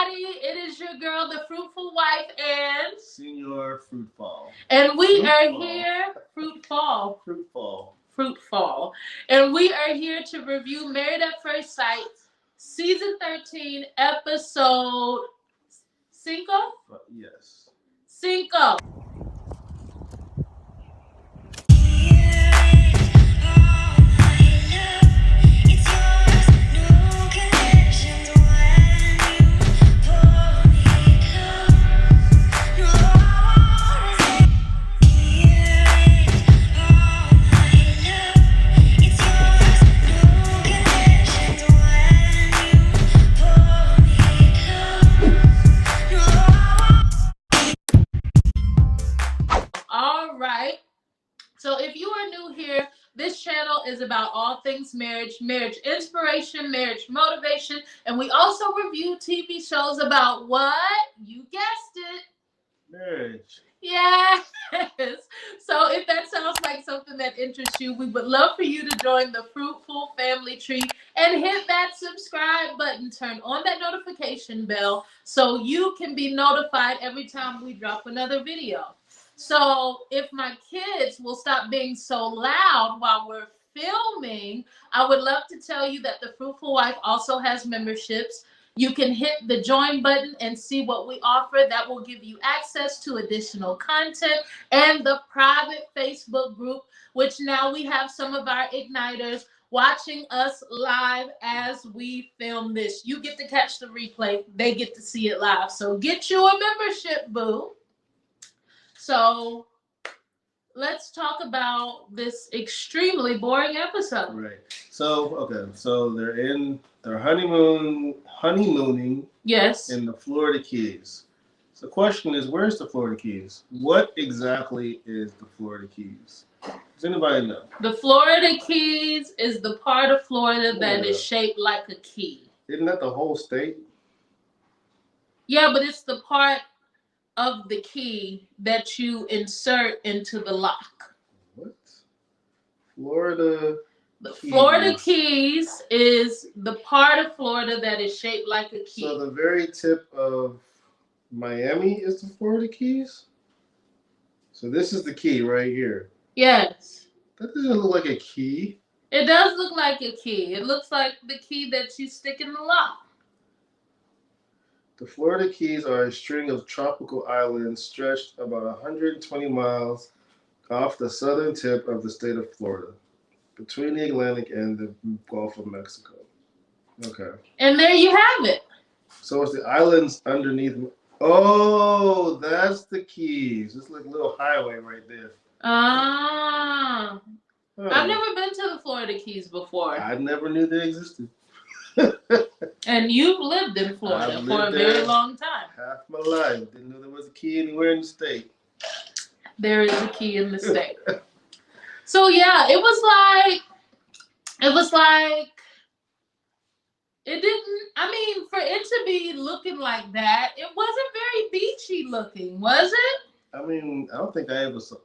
everybody. It is your girl, the Fruitful Wife, and Senior Fruitful. And we are here, Fruitful. And we are here to review Married at First Sight, Season 13, Episode Cinco? Yes. Cinco. All right. So if you are new here, this channel is about all things marriage, marriage inspiration, marriage motivation, and we also review TV shows about what? You guessed it. Marriage. Yes. So if that sounds like something that interests you, we would love for you to join the Fruitful family tree and hit that subscribe button. Turn on that notification bell so you can be notified every time we drop another video. So if my kids will stop being so loud while we're filming, I would love to tell you that the Fruitful Wife also has memberships. You can hit the join button and see what we offer. That will give you access to additional content and the private Facebook group, which now we have some of our igniters watching us live as we film this. You get to catch the replay. They get to see it live. So get you a membership, boo. So let's talk about this extremely boring episode. Right. So, okay. So they're honeymooning. Yes. In the Florida Keys. So the question is, where's the Florida Keys? What exactly is the Florida Keys? Does anybody know? The Florida Keys is the part of Florida that is shaped like a key. Isn't that the whole state? Yeah, but it's the part of the key that you insert into the lock. What? Florida. The Florida Keys is the part of Florida that is shaped like a key. So the very tip of Miami is the Florida Keys? So this is the key right here. Yes. That doesn't look like a key. It does look like a key. It looks like the key that you stick in the lock. The Florida Keys are a string of tropical islands stretched about 120 miles off the southern tip of the state of Florida, between the Atlantic and the Gulf of Mexico. Okay. And there you have it. So it's the islands underneath. Oh, that's the Keys. It's like a little highway right there. Ah. I've never been to the Florida Keys before. I never knew they existed. And you've lived in Florida for a very long time. Half my life. Didn't know there was a key anywhere in the state. There is a key in the state. So yeah, it was like, it didn't, I mean, for it to be looking like that, it wasn't very beachy looking, was it? I mean, I don't think I ever saw,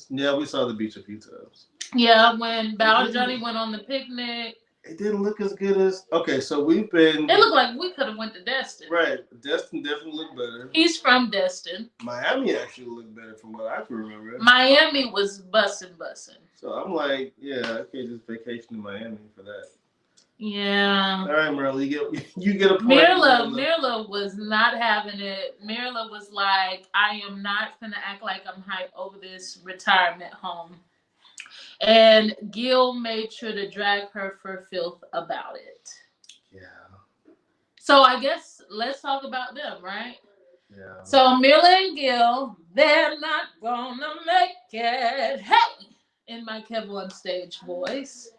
yeah, we saw the beach a few times. Yeah, when Bow Johnny went on the picnic. It didn't look as good as, okay, so we've been. It looked like we could have went to Destin. Right, Destin definitely looked better. He's from Destin. Miami actually looked better from what I can remember. Miami was bussin'. So I'm like, yeah, I can't just vacation to Miami for that. Yeah. All right, Merle, you get a point. Mirla was not having it. Mirla was like, I am not gonna act like I'm hyped over this retirement home. And Gil made sure to drag her for filth about it. Yeah. So I guess let's talk about them, right? Yeah. So Mirla and Gil, they're not gonna make it. Hey! In my Kev on Stage voice.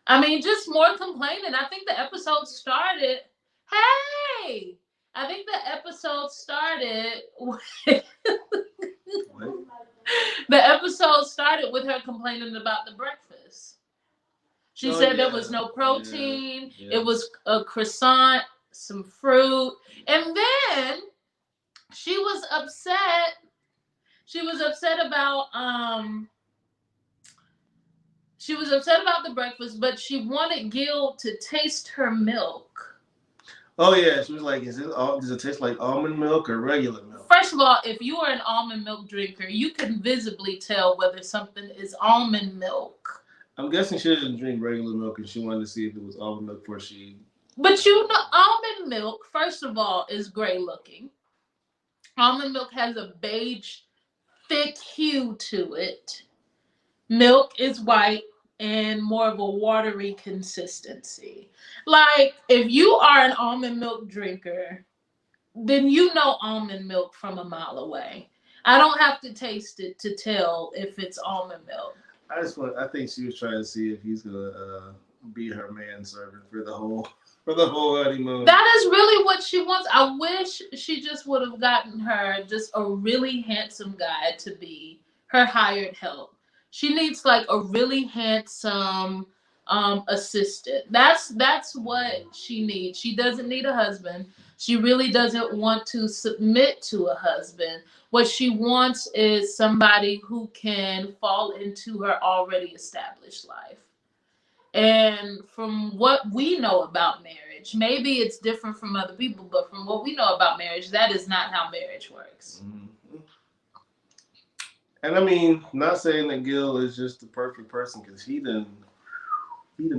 I mean, just more complaining. I think the episode started. Hey! I think the episode started with. The episode started with her complaining about the breakfast. She said there was no protein. Yeah. It was a croissant, some fruit. And then she was upset. She was upset about the breakfast, but she wanted Gil to taste her milk. Oh yeah, she was like, does it taste like almond milk or regular milk? First of all, if you are an almond milk drinker, you can visibly tell whether something is almond milk. I'm guessing she didn't drink regular milk and she wanted to see if it was almond milk before she. But you know, almond milk, first of all, is gray looking. Almond milk has a beige, thick hue to it. Milk is white and more of a watery consistency. Like, if you are an almond milk drinker, then you know almond milk from a mile away. I don't have to taste it to tell if it's almond milk. I think she was trying to see if he's gonna be her manservant for the whole honeymoon. That is really what she wants. I wish she just would have gotten her just a really handsome guy to be her hired help. She needs like a really handsome assistant. That's what she needs. She doesn't need a husband. She really doesn't want to submit to a husband. What she wants is somebody who can fall into her already established life. And from what we know about marriage, maybe it's different from other people, but from what we know about marriage, that is not how marriage works. Mm-hmm. And I mean, not saying that Gil is just the perfect person because he done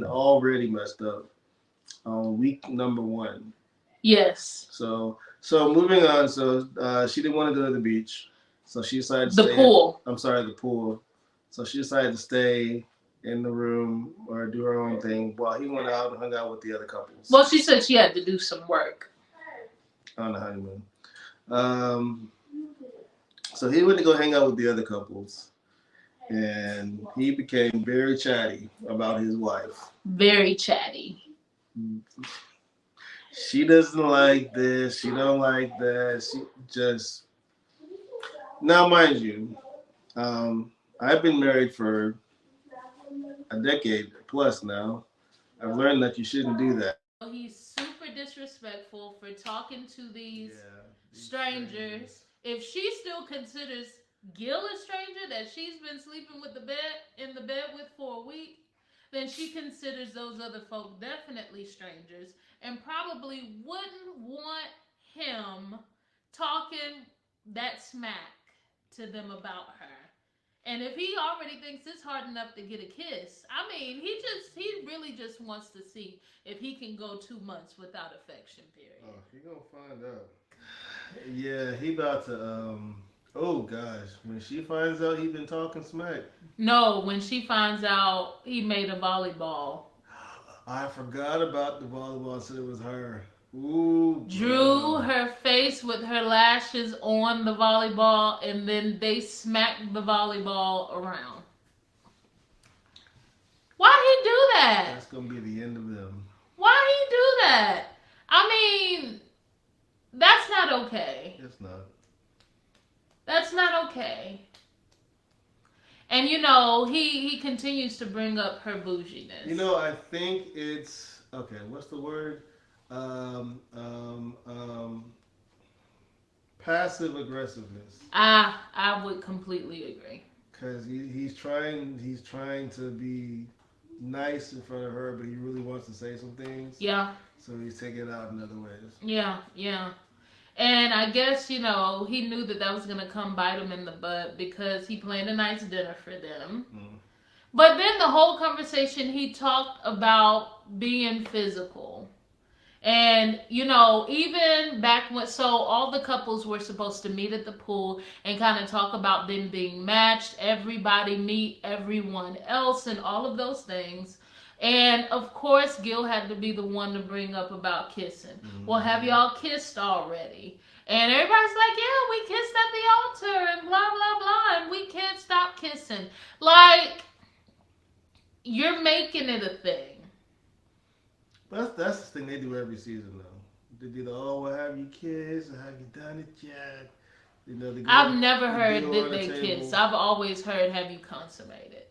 already messed up on week number 1. Yes. So moving on. So she didn't want to go to the beach, so she decided to the stay. Pool. The pool. So she decided to stay in the room or do her own thing while he went out and hung out with the other couples. Well, she said she had to do some work on the honeymoon. So he went to go hang out with the other couples, and he became very chatty about his wife. Very chatty. She doesn't like this. She don't like that. She just now, mind you, I've been married for a decade plus now. I've learned that you shouldn't do that. He's super disrespectful for talking to these strangers. If she still considers Gil a stranger that she's been sleeping in the bed with for a week, then she considers those other folk definitely strangers and probably wouldn't want him talking that smack to them about her. And if he already thinks it's hard enough to get a kiss, I mean, he really just wants to see if he can go 2 months without affection, period. Oh, he gonna find out. Yeah, he about to, oh gosh, when she finds out he been talking smack. No, when she finds out he made a volleyball. I forgot about the volleyball, so it was her. Ooh, drew her face with her lashes on the volleyball, and then they smacked the volleyball around. Why he do that? That's gonna be the end of them. Why he do that? I mean, that's not okay. It's not. That's not okay. And you know, he continues to bring up her bouginess. You know, I think it's okay. What's the word? Passive aggressiveness. I would completely agree. Because he's trying to be nice in front of her, but he really wants to say some things. Yeah. So he's taking it out in other ways. Yeah. And I guess, you know, he knew that was going to come bite him in the butt because he planned a nice dinner for them. Mm. But then the whole conversation, he talked about being physical. And, you know, even back when, so all the couples were supposed to meet at the pool and kind of talk about them being matched, everybody meet everyone else and all of those things. And of course, Gil had to be the one to bring up about kissing. Mm-hmm. Well, have y'all kissed already? And everybody's like, yeah, we kissed at the altar and blah, blah, blah. And we can't stop kissing. Like, you're making it a thing. But that's the thing they do every season, though. They do the, oh, well, have you kissed? Or have you done it yet? You know, I've never heard that they kiss. I've always heard, have you consummated?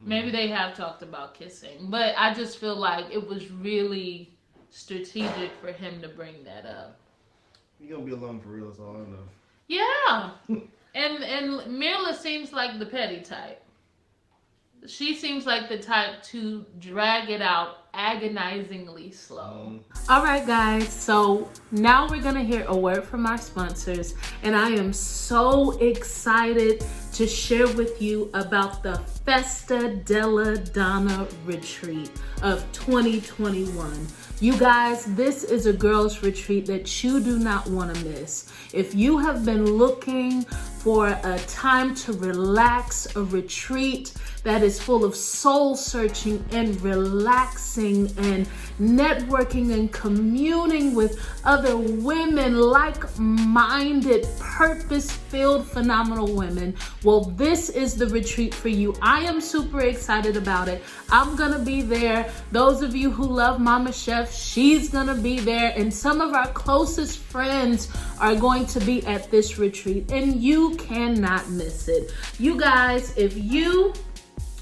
Maybe they have talked about kissing, but I just feel like it was really strategic for him to bring that up. You're gonna be alone for real, that's all I know. Yeah. and Mirla seems like the petty type. She seems like the type to drag it out agonizingly slow. All right, guys, so now we're gonna hear a word from our sponsors, and I am so excited to share with you about the FESTA DELLA DONNA retreat of 2021. You guys, this is a girls' retreat that you do not want to miss. If you have been looking for a time to relax, a retreat that is full of soul searching and relaxing and networking and communing with other women, like-minded, purpose-filled, phenomenal women, well, this is the retreat for you. I am super excited about it. I'm gonna be there. Those of you who love Mama Chef, she's gonna be there, and some of our closest friends are going to be at this retreat, and you cannot miss it. You guys, if you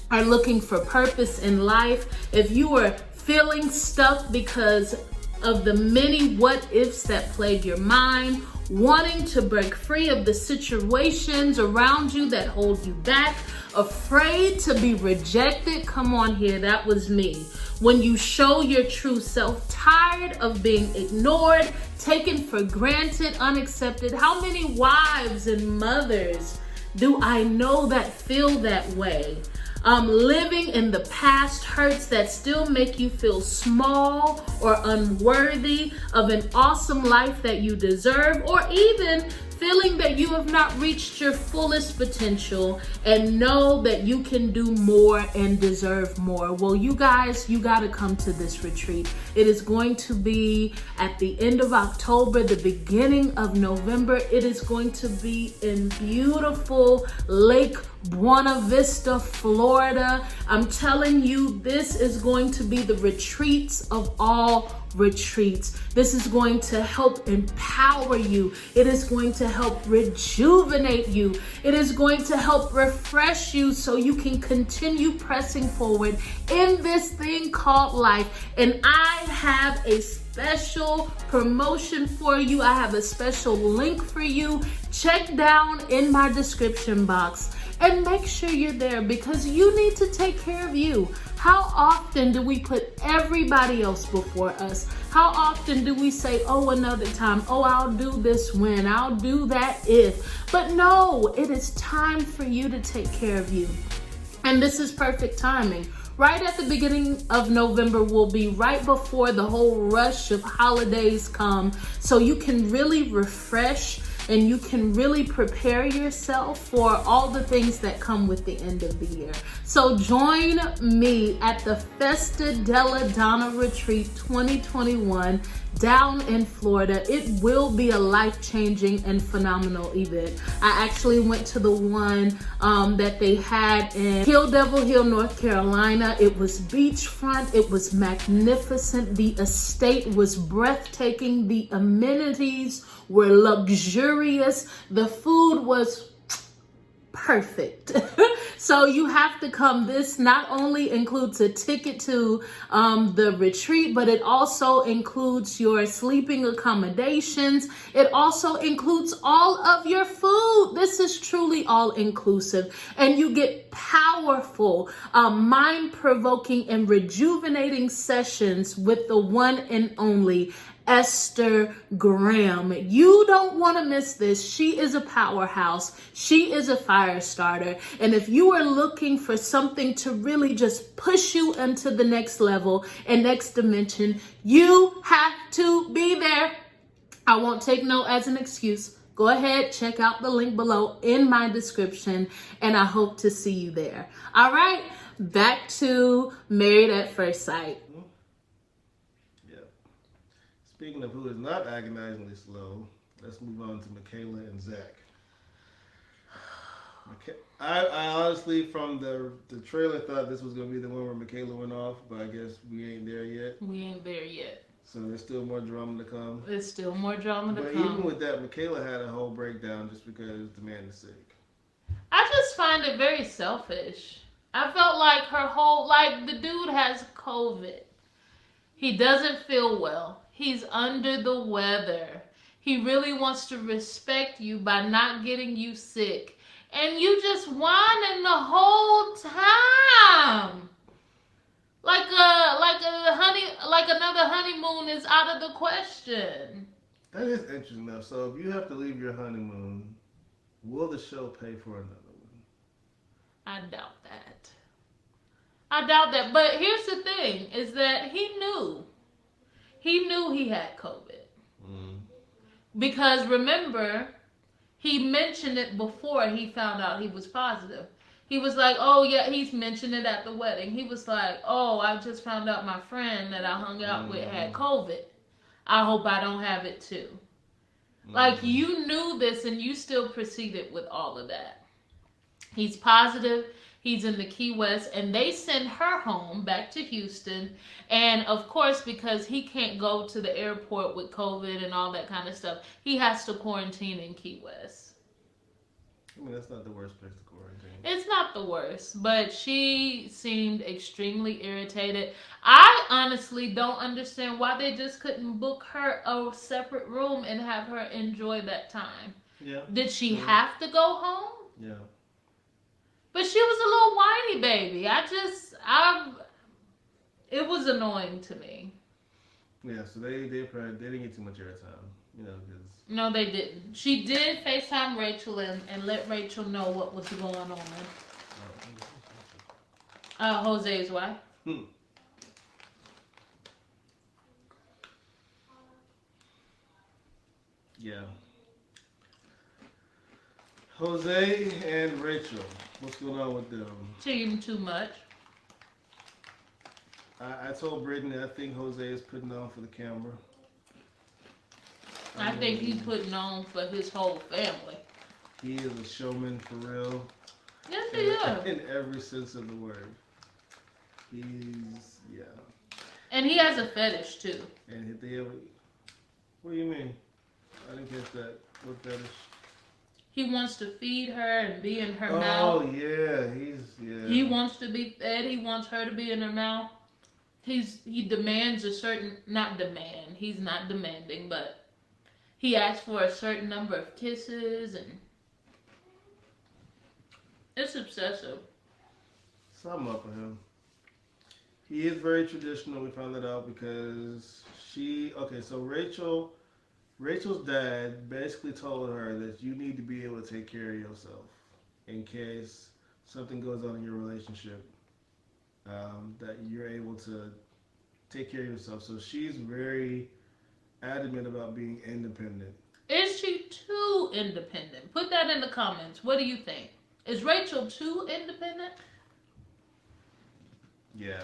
are looking for purpose in life, if you are feeling stuck because of the many what ifs that plague your mind, wanting to break free of the situations around you that hold you back, afraid to be rejected, come on here, that was me. When you show your true self, tired of being ignored, taken for granted, unaccepted. How many wives and mothers do I know that feel that way? Living in the past hurts that still make you feel small or unworthy of an awesome life that you deserve, or even feeling that you have not reached your fullest potential and know that you can do more and deserve more. Well, you guys, you got to come to this retreat. It is going to be at the end of October, the beginning of November. It is going to be in beautiful Lake Buena Vista, Florida. I'm telling you, this is going to be the retreats of all retreats. This is going to help empower you. It is going to help rejuvenate you. It is going to help refresh you so you can continue pressing forward in this thing called life. And I have a special promotion for you. I have a special link for you. Check down in my description box and make sure you're there, because you need to take care of you. How often do we put everybody else before us? How often do we say, oh, another time, oh, I'll do this when, I'll do that if. But no, it is time for you to take care of you. And this is perfect timing. Right at the beginning of November will be right before the whole rush of holidays come, so you can really refresh and you can really prepare yourself for all the things that come with the end of the year. So join me at the FESTA DELLA DONNA Retreat 2021 down in Florida. It will be a life-changing and phenomenal event. I actually went to the one that they had in Devil Hill, North Carolina. It was beachfront. It was magnificent. The estate was breathtaking. The amenities were luxurious. The food was perfect. So you have to come. This not only includes a ticket to the retreat, but it also includes your sleeping accommodations. It also includes all of your food. This is truly all inclusive, and you get powerful, mind-provoking and rejuvenating sessions with the one and only Esther Graham. You don't want to miss this. She is a powerhouse. She is a fire starter. And if you are looking for something to really just push you into the next level and next dimension, you have to be there. I won't take no as an excuse. Go ahead, check out the link below in my description, and I hope to see you there. All right, back to Married at First Sight. Speaking of who is not agonizingly slow, let's move on to Michaela and Zach. I honestly, from the trailer, thought this was going to be the one where Michaela went off, but I guess we ain't there yet. We ain't there yet. So there's still more drama to come. There's still more drama to come. But even with that, Michaela had a whole breakdown just because the man is sick. I just find it very selfish. I felt like her whole, like, the dude has COVID. He doesn't feel well. He's under the weather. He really wants to respect you by not getting you sick. And you just whining the whole time. like another honeymoon is out of the question. That is interesting though. So if you have to leave your honeymoon, will the show pay for another one? I doubt that. I doubt that. But here's the thing: is that he knew he had COVID Mm. because remember he mentioned it before he found out he was positive. He was like, oh, yeah, he's mentioned it at the wedding. He was like, oh, I just found out my friend that I hung out with had Mm. COVID. I hope I don't have it too. Like, Mm. you knew this and you still proceeded with all of that. He's positive. He's in the Key West, and they send her home back to Houston. And of course, because he can't go to the airport with COVID and all that kind of stuff, he has to quarantine in Key West. I mean, that's not the worst place to quarantine. It's not the worst, but she seemed extremely irritated. I honestly don't understand why they just couldn't book her a separate room and have her enjoy that time. Yeah. Did she Yeah. have to go home? Yeah. But she was a little whiny baby. It was annoying to me. Yeah. So they didn't get too much airtime, you know, because. No, they didn't. She did FaceTime Rachel and let Rachel know what was going on. Jose's wife. Hmm. Yeah. Jose and Rachel. What's going on with them? Cheating too much. I told Brittany I think Jose is putting on for the camera. I think he's putting on for his whole family. He is a showman for real. Yes, he is. In every sense of the word. He's, yeah. And he has a fetish too. And they ever. What do you mean? I didn't get that. What fetish? He wants to feed her and be in her Oh, mouth. Yeah, He wants to be fed. He wants her to be in her mouth. He demands a certain, not demand. He's not demanding, but he asks for a certain number of kisses, and it's obsessive. Something up with him. He is very traditional. We found that out because so Rachel's dad basically told her that you need to be able to take care of yourself in case something goes on in your relationship. That you're able to take care of yourself. So she's very adamant about being independent. Is she too independent? Put that in the comments. What do you think? Is Rachel too independent? Yeah.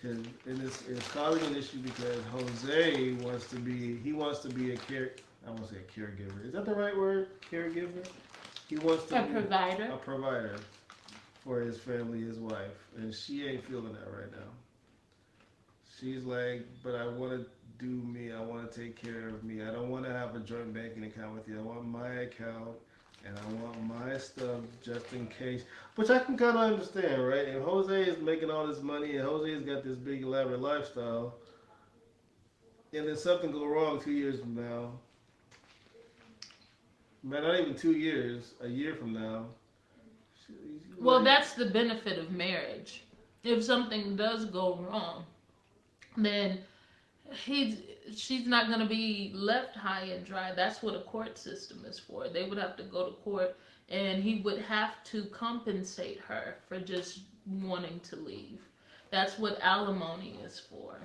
And it's causing an issue because Jose wants to be I won't say a caregiver. Is that the right word? Caregiver? He wants to be Provider. a provider for his family, his wife. And she ain't feeling that right now. She's like, but I want to do me. I want to take care of me. I don't want to have a joint banking account with you. I want my account and I want my stuff just in case. Which I can kind of understand, right? If Jose is making all this money and Jose's got this big elaborate lifestyle, and then something go wrong 2 years from now, man, not even 2 years, a year from now. Well, that's the benefit of marriage. If something does go wrong, then she's not going to be left high and dry. That's what a court system is for. They would have to go to court, and he would have to compensate her for just wanting to leave. That's what alimony is for.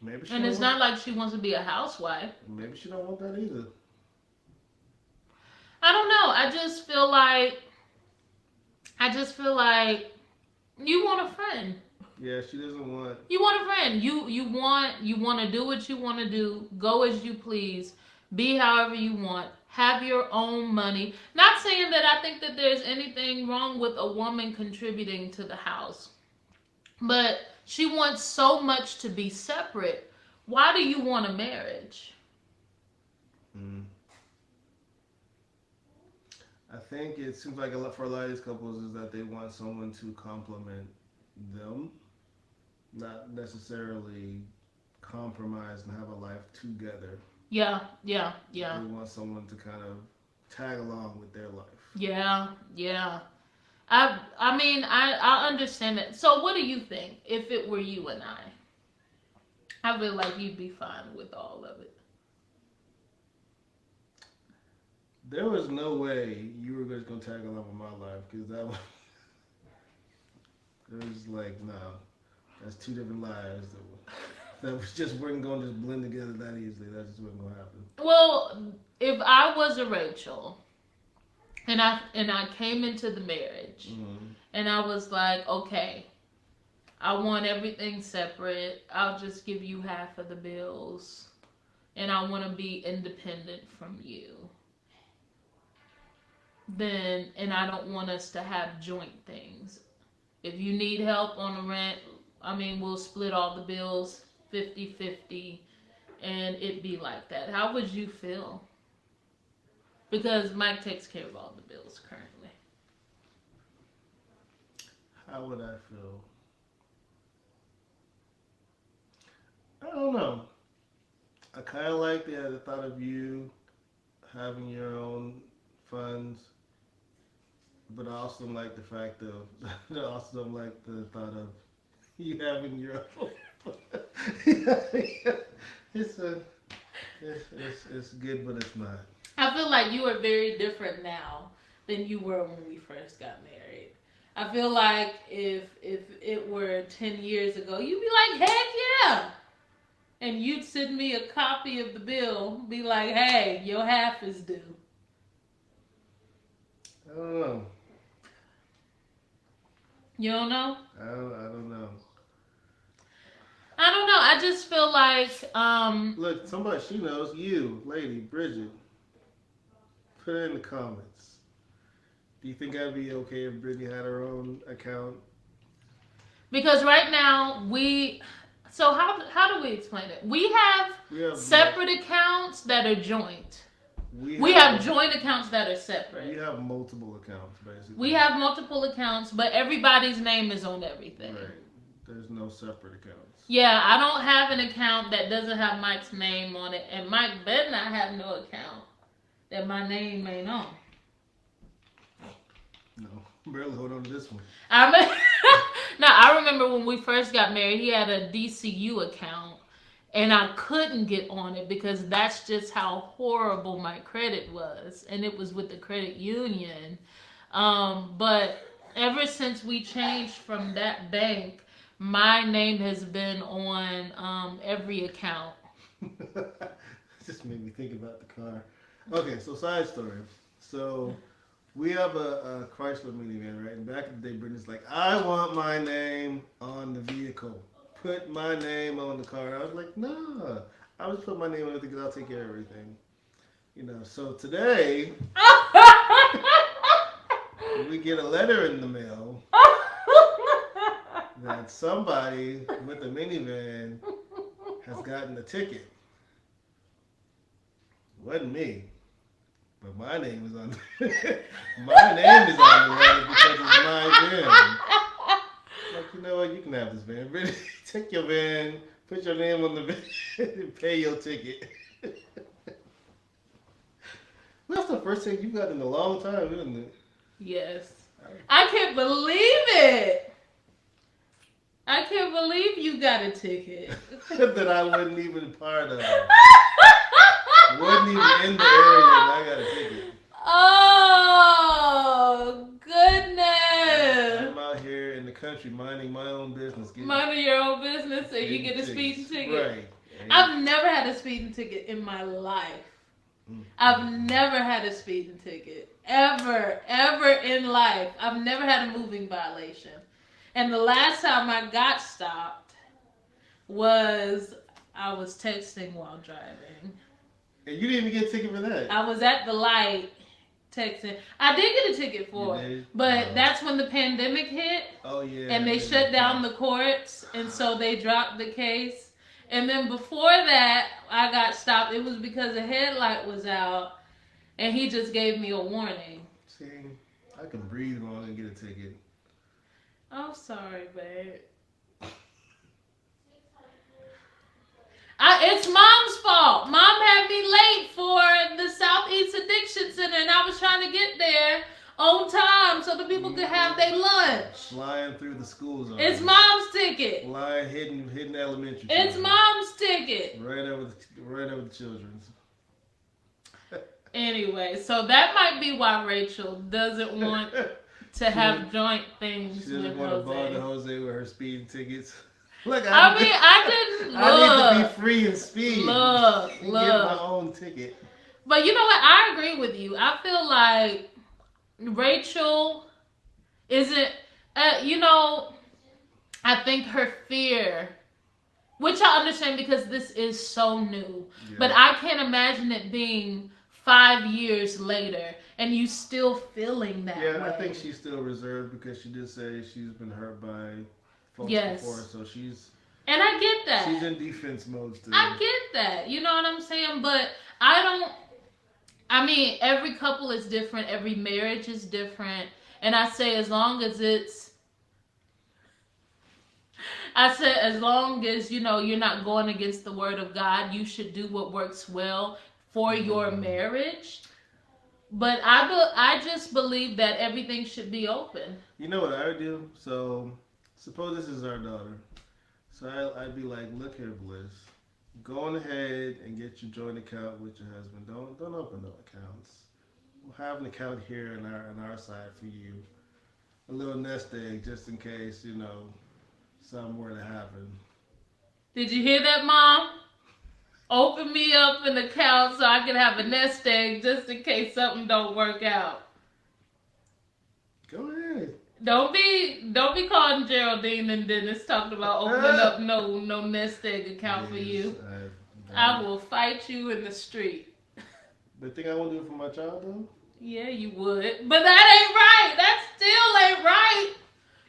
Maybe she and it's not like she wants to be a housewife. Maybe she don't want that either. I don't know. I just feel like you want a friend. Yeah, she doesn't want. You want a friend. You want to do what you want to do. Go as you please. Be however you want. Have your own money. Not saying that I think that there's anything wrong with a woman contributing to the house, but she wants so much to be separate. Why do you want a marriage? I think it seems like for a lot of these couples is that they want someone to complement them, not necessarily compromise and have a life together. Yeah. They want someone to kind of tag along with their life. Yeah. I mean, I understand it. So what do you think if it were you and I feel like you'd be fine with all of it. There was no way you were just gonna tag along with my life because it was like no, that's two different lives that was just weren't gonna just blend together that easily. That just wasn't gonna happen. Well, if I was a Rachel and I came into the marriage and I was like, okay, I want everything separate. I'll just give you half of the bills and I want to be independent from you. Then, and I don't want us to have joint things. If you need help on the rent, I mean, we'll split all the bills 50-50 and it be like that. How would you feel? Because Mike takes care of all the bills currently. How would I feel? I don't know. I kind of like the thought of you having your own funds, but I also don't like the fact of I also don't like the thought of you having your own. it's a it's good, but it's not. I feel like you are very different now than you were when we first got married. I feel like if it were 10 years ago, you'd be like, heck yeah. And you'd send me a copy of the bill, be like, hey, your half is due. I don't know. You don't know? I don't know. I don't know. I just feel like Look, somebody she knows, you, lady, Bridget. Put it in the comments. Do you think I'd be okay if Brittany had her own account? because right now so how do we explain it? We have separate accounts that are joint. We have joint accounts that are separate. We have multiple accounts, basically. We have multiple accounts, but everybody's name is on everything. Right. There's no separate accounts. Yeah, I don't have an account that doesn't have Mike's name on it, and Mike better not have no account that my name ain't on. No, barely hold on to this one. I remember when we first got married, he had a DCU account, and I couldn't get on it because that's just how horrible my credit was, and it was with the credit union. But ever since we changed from that bank, my name has been on every account. Just made me think about the car. Okay, so side story. So we have a Chrysler minivan, right? And back in the day, Brittany's like, I want my name on the vehicle. Put my name on the car. And I was like, nah. I'll just put my name on it because I'll take care of everything. You know, so today, we get a letter in the mail that somebody with a minivan has gotten a ticket. It wasn't me. But my name is on my name is on the letter because it's my van. Like, you know what? You can have this van. Really, take your van, put your name on the van, and pay your ticket. That's the first thing you got in a long time, isn't it? Yes. I can't believe it. I can't believe you got a ticket. That I wasn't even part of. Wasn't even in the area and I got a ticket. Oh, goodness. I'm out here in the country minding my own business. Minding your own business and you get a speeding ticket. Right. I've never had a speeding ticket in my life. I've never had a speeding ticket. Ever in life. I've never had a moving violation. And the last time I got stopped was I was texting while driving. And you didn't even get a ticket for that. I was at the light texting. I did get a ticket for it, but that's when the pandemic hit. Oh yeah. And they shut down the courts, and so they dropped the case. And then before that, I got stopped. It was because the headlight was out, and he just gave me a warning. See, I can breathe wrong and get a ticket. I'm sorry, babe. It's Mom's fault. Mom had me late for the Southeast Addiction Center, and I was trying to get there on time so the people could have their lunch. Flying through the school zone. It's mom's ticket. Flying, hidden elementary. It's children. mom's ticket. Right over the children's. Anyway, so that might be why Rachel doesn't want to have joint things she with doesn't want to bother Jose. Jose with her speeding tickets. Look, I didn't look. I need to be free and speed. Look. Get my own ticket. But you know what? I agree with you. I feel like Rachel isn't, I think her fear, which I understand because this is so new, but I can't imagine it being 5 years later and you still feeling that way. I think she's still reserved because she did say she's been hurt by folks before, so she's... And I get that. She's in defense mode still. I get that. You know what I'm saying? But every couple is different. Every marriage is different. And I say as long as you're not going against the word of God, you should do what works well for your marriage. But I just believe that everything should be open. You know what I would do? So, suppose this is our daughter. So I'd be like, look here, Bliss. Go on ahead and get your joint account with your husband. Don't open no accounts. We'll have an account here on our side for you. A little nest egg just in case, something were to happen. Did you hear that, Mom? Open me up an account so I can have a nest egg just in case something don't work out. Go ahead. Don't be calling Geraldine and Dennis talking about opening up no nest egg account for you. I will fight you in the street. But think I won't do it for my child though? Yeah, you would. But that ain't right. That still ain't right.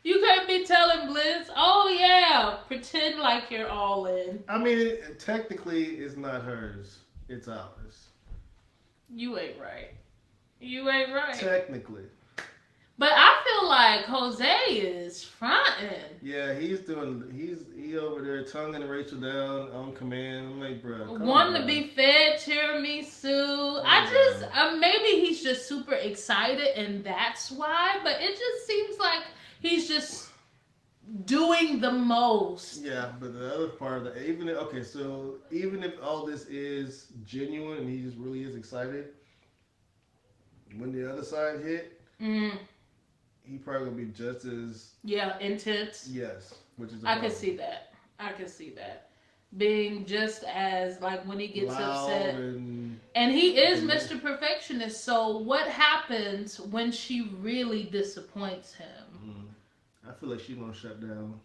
You can't be telling Bliss, oh yeah, pretend like you're all in. I mean, technically it's not hers. It's ours. You ain't right. You ain't right. Technically. But I feel like Jose is fronting. Yeah, he over there tonguing Rachel down on command. I'm like, bro, wanting to be fed tiramisu. Maybe he's just super excited and that's why. But it just seems like he's just doing the most. Yeah, but the other part of even if all this is genuine and he just really is excited, when the other side hit. He probably gonna be just as intense. Yes, which is. I can see that. Being just as like when he gets upset, and he is Mr. Perfectionist. So what happens when she really disappoints him? I feel like she's gonna shut down.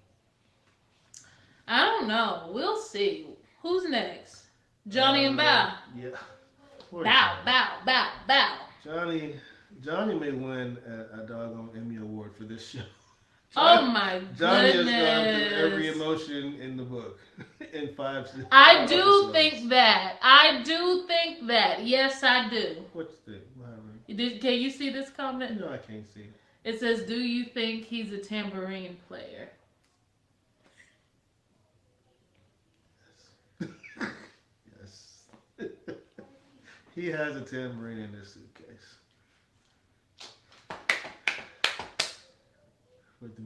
I don't know. We'll see. Who's next? Johnny and Bow. Yeah. Bow. Johnny may win a doggone Emmy Award for this show. Oh my goodness. Johnny has gone through every emotion in the book in 5 seasons. I do think that. Yes, I do. What you think? What happened? Can you see this comment? No, I can't see. It says, do you think he's a tambourine player? Yes. He has a tambourine in his suitcase. With the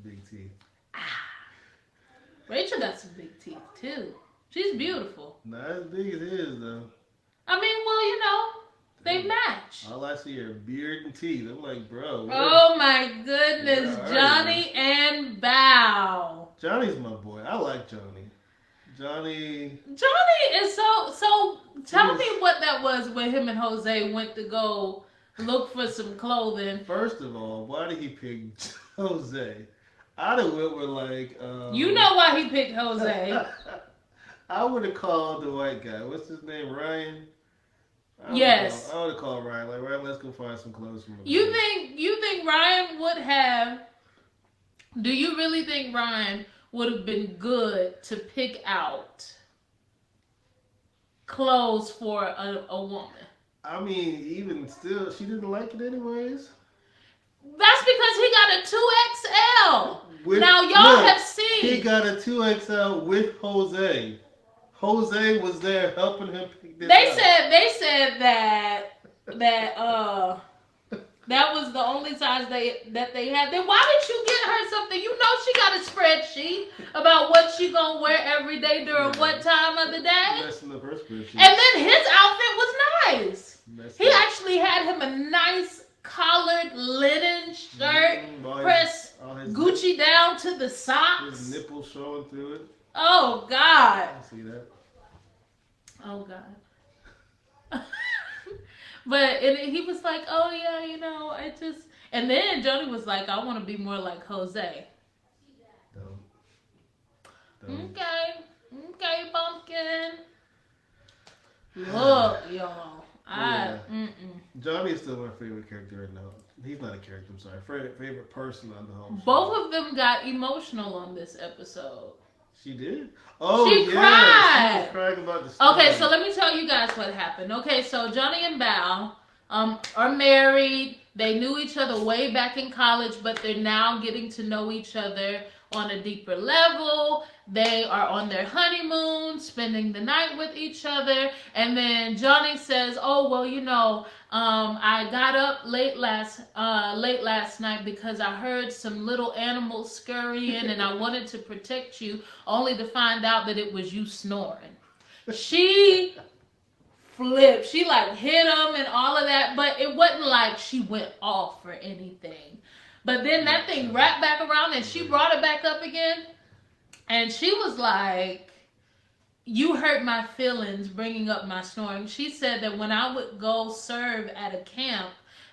big teeth. Rachel got some big teeth too. She's beautiful. Not as big as his though. I mean, well, they match. All I see are beard and teeth. I'm like, bro. Oh my goodness, Johnny and Bow. Johnny's my boy. I like Johnny. Johnny is so. Tell me what that was when him and Jose went to go look for some clothing. First of all, why did he pick Jose? I'd have went with like... you know why he picked Jose. I would have called the white guy. What's his name? Ryan? Yes. I would have called Ryan. Like, Ryan, let's go find some clothes from him. You think Ryan would have... Do you really think Ryan would have been good to pick out clothes for a woman? I mean, even still, she didn't like it anyways. That's because he got a 2XL. Now, y'all have seen. He got a 2XL with Jose. Jose was there helping him pick this out. They said that That was the only size that they had. Then why did you get her something? You know she got a spreadsheet about what she gonna wear every day during what time of the day. Less than the first spreadsheet. And then his outfit was nice. He actually had him a nice collared linen shirt, pressed Gucci down to the socks. His nipples showing through it. Oh God. I see that. Oh God. But he was like, oh yeah, you know, I just... And then Jody was like, I want to be more like Jose. Don't. Okay, pumpkin. Look, y'all. Johnny is still my favorite character. No, he's not a character. I'm sorry. Favorite person on the whole show. Both of them got emotional on this episode. She did? Oh, she cried. She was crying about the story. Okay, so let me tell you guys what happened. Okay, so Johnny and Bao are married. They knew each other way back in college, but they're now getting to know each other on a deeper level. They are on their honeymoon, spending the night with each other. And then Johnny says, oh, well, you know, I got up late last night because I heard some little animals scurrying and I wanted to protect you, only to find out that it was you snoring. She flipped. She like hit him and all of that, but it wasn't like she went off or anything. But then that thing wrapped back around and she brought it back up again. And she was like, you hurt my feelings bringing up my snoring. She said that when I would go serve at a camp,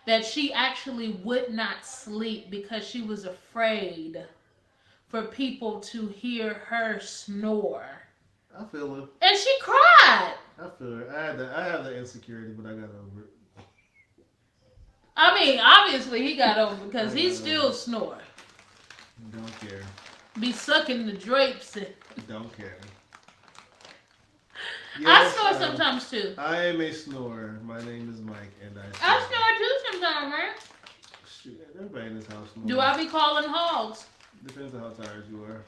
that she actually would not sleep because she was afraid for people to hear her snore. I feel it. And she cried. I feel it. I have the insecurity, but I got over it. I mean, obviously he got over it because he still snore. Don't care. Be sucking the drapes and... Don't care. Yes, I snore sometimes too. I am a snorer. My name is Mike, and I snore too sometimes, man. Shoot, everybody in this house snores. Do I be calling hogs? Depends on how tired you are.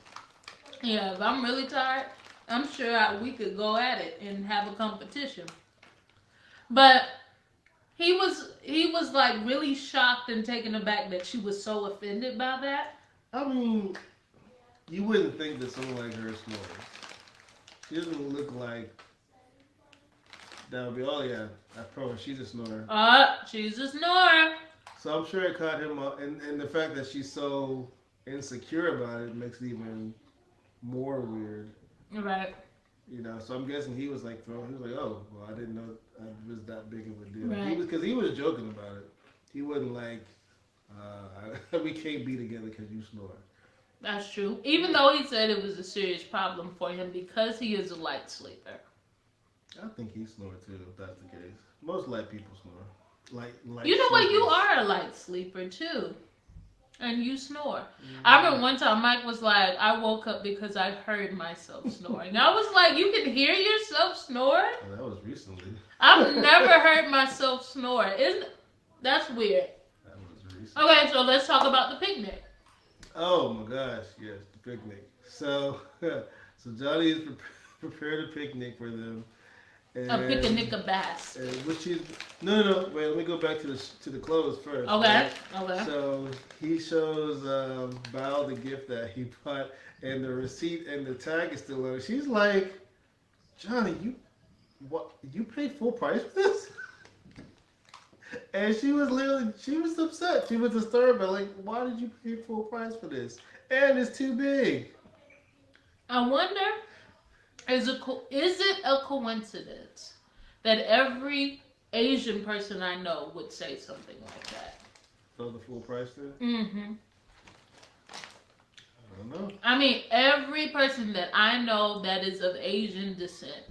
Yeah, if I'm really tired, I'm sure we could go at it and have a competition. But he was like really shocked and taken aback that she was so offended by that. I mean, you wouldn't think that someone like her snores. She doesn't look like that would be, oh yeah, I promise she's a snorer. She's a snorer. So I'm sure it caught him up, and the fact that she's so insecure about it makes it even more weird. Right. You know, so I'm guessing he was like throwing, he was like, oh, well, I didn't know it was that big of a deal. Right. Because he was joking about it. He wasn't like, we can't be together because you snore. That's true. Even though he said it was a serious problem for him because he is a light sleeper. I think he snored too, if that's the case. Most light people snore. Light you know what? sleepers. You are a light sleeper too. And you snore. Mm-hmm. I remember one time Mike was like, I woke up because I heard myself snoring. I was like, you can hear yourself snore? Oh, that was recently. I've never heard myself snore. That's weird. That was recent. Okay, so let's talk about the picnic. Oh my gosh, yes, the picnic. So Johnny has prepared a picnic for them. And, a picnic of bass. Which is no. Wait, let me go back to the clothes first. Okay. Right? Okay. So he shows Bao the gift that he bought, and the receipt and the tag is still on it. She's like, Johnny, you paid full price for this? And she was upset. She was disturbed. But like, why did you pay full price for this? And it's too big. I wonder. Is it a coincidence that every Asian person I know would say something like that? So the full price thing? Mm-hmm. I don't know. I mean, every person that I know that is of Asian descent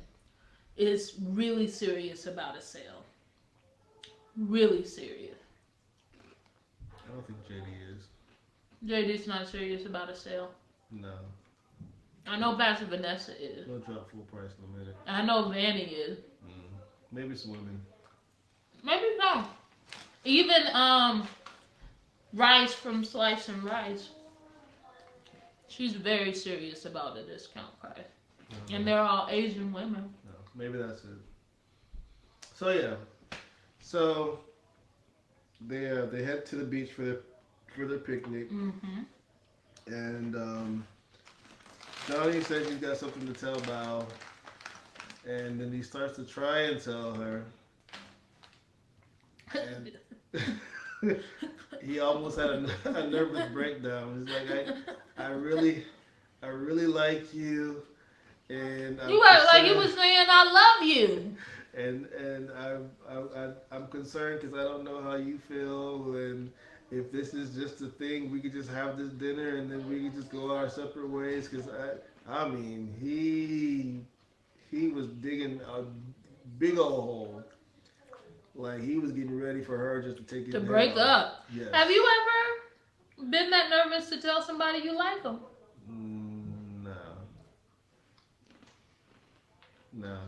is really serious about a sale. Really serious. I don't think JD is. JD's not serious about a sale. No. I know Pastor Vanessa is. They'll drop full price in a minute. I know Vanny is. Maybe some women. Maybe so. Even Rice from Slice and Rice. She's very serious about a discount price. And they're all Asian women. No, maybe that's it. So yeah. So they head to the beach for their picnic, Mm-hmm. and Johnny says he's got something to tell Bao, and then he starts to try and tell her, and he almost had a nervous breakdown. He's like, I really like you, and I'm You act like he concerned, was saying, "I love you." and I'm concerned because I don't know how you feel, and if this is just a thing, we could just have this dinner, and then we could just go our separate ways. Because I mean, he was digging a big old hole. Like he was getting ready for her just to take his To head break off. up. Yes. Have you ever been that nervous to tell somebody you like them? No. No.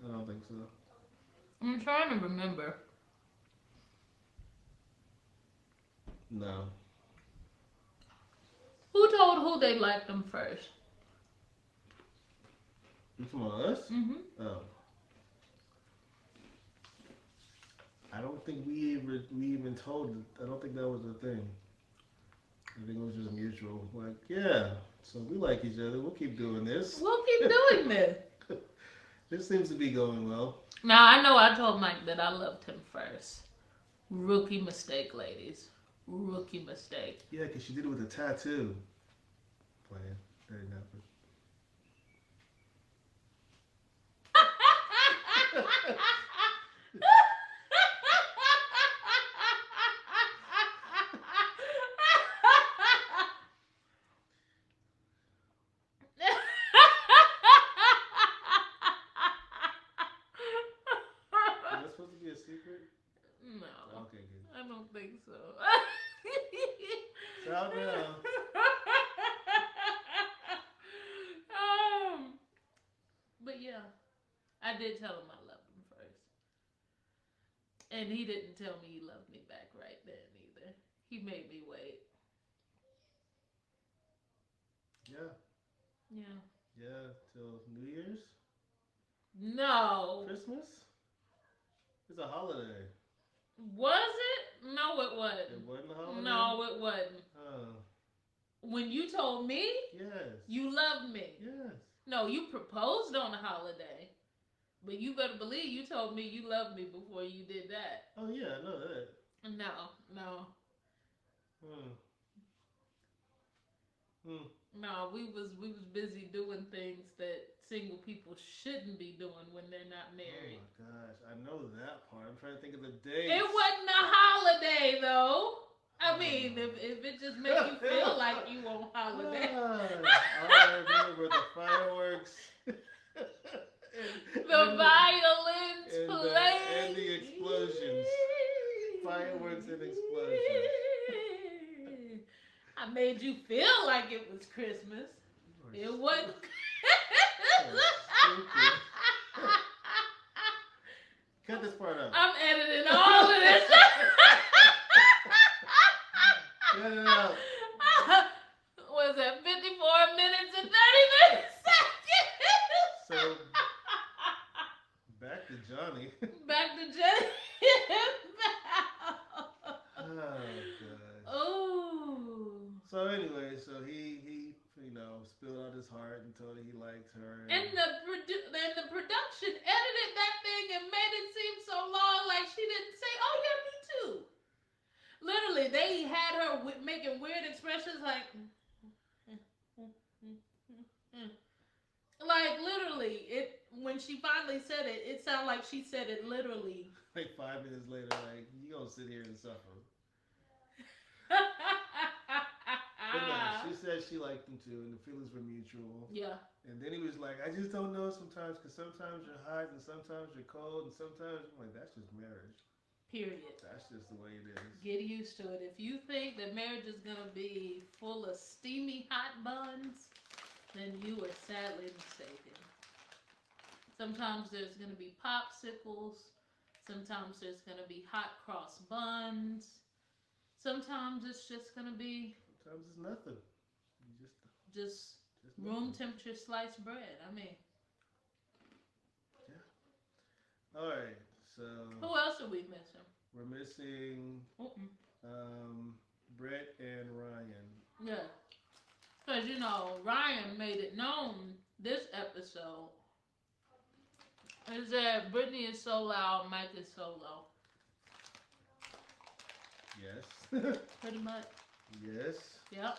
I don't think so. I'm trying to remember. No. Who told who they liked them first? You talking about us? Mm-hmm. Oh. I don't think we even told. I don't think that was a thing. I think it was just mutual. Like, yeah. So we like each other. We'll keep doing this. We'll keep doing this. This seems to be going well. Now, I know I told Mike that I loved him first. Rookie mistake, ladies. Rookie mistake. Yeah, because she did it with a tattoo. Playing. That didn't happen. Is that supposed to be a secret? No. Okay, good. I don't think so. It's out now. But yeah, I did tell him I loved him first. And he didn't tell me he loved me back right then either. He made me wait. Yeah. Yeah. Yeah, till New Year's? No. Christmas? It's a holiday. Was it? No, it wasn't. It wasn't a holiday? No, it wasn't. Oh. When you told me Yes. you loved me. Yes. No, you proposed on a holiday. But you better believe you told me you loved me before you did that. Oh yeah, I know that. No. No, we was busy doing things that single people shouldn't be doing when they're not married. Oh my gosh, I know that part. I'm trying to think of the dates. It wasn't a holiday though. I mean, if it just makes you feel like you on holiday. All I remember were the fireworks. The violins playing. And the explosions. Fireworks and explosions. I made you feel like it was Christmas. It wasn't. Cut this part out. I'm editing all of this. Cut it out. Was that 54 minutes and 30 seconds? So, back to Johnny. Back to Jenny. Oh. So anyway, so he spilled out his heart and told her he liked her. And the production edited that thing and made it seem so long, like she didn't say, "Oh yeah, me too." Literally, they had her making weird expressions like, like literally. When she finally said it, it sounded like she said it literally. Like 5 minutes later, like you gonna sit here and suffer. But no, she said she liked him too, and the feelings were mutual. Yeah. And then he was like, I just don't know sometimes, because sometimes you're hot, and sometimes you're cold, and sometimes I'm like, that's just marriage. Period. That's just the way it is. Get used to it. If you think that marriage is gonna be full of steamy hot buns, then you are sadly mistaken. Sometimes there's gonna be popsicles. Sometimes there's gonna be hot cross buns. Sometimes it's just gonna be. Sometimes it's nothing. You just room temperature sliced bread. I mean. Yeah. All right. So. Who else are we missing? We're missing Brett and Ryan. Yeah. Because, Ryan made it known this episode is that Brittany is so loud, Mike is so low. Yes. Pretty much. Yes. Yep.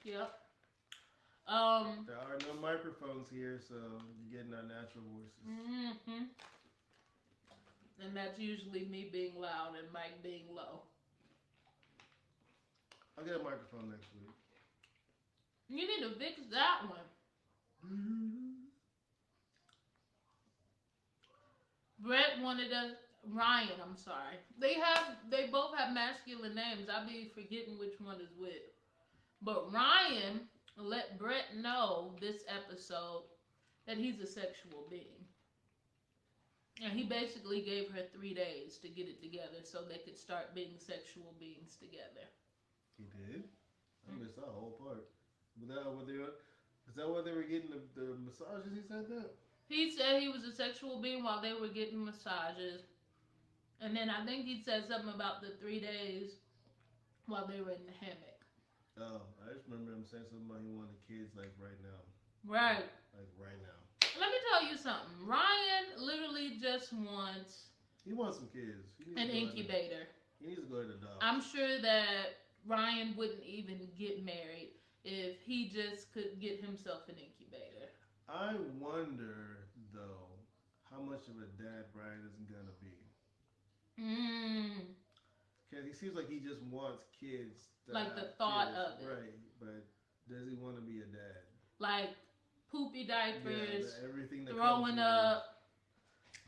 Yep. There are no microphones here, so you're getting our natural voices. Mm-hmm. And that's usually me being loud and Mike being low. I'll get a microphone next week. You need to fix that one. Brett wanted Ryan, I'm sorry. They both have masculine names. I be forgetting which one is which. But Ryan let Brett know this episode that he's a sexual being. And he basically gave her 3 days to get it together so they could start being sexual beings together. He did? I missed that whole part. Is that what they were getting the massages? He said that? He said he was a sexual being while they were getting massages. And then I think he said something about the 3 days while they were in the hammock. Oh, I just remember him saying something about he wanted kids like right now. Right. Like right now. Let me tell you something. Ryan literally just wants... He wants some kids. An incubator. He needs to go to the doctor. I'm sure that Ryan wouldn't even get married if he just could get himself an incubator. I wonder, though, how much of a dad Ryan is going to be. Because he seems like he just wants kids. Like the thought of it. Right, but does he want to be a dad? Like poopy diapers, everything that throwing up,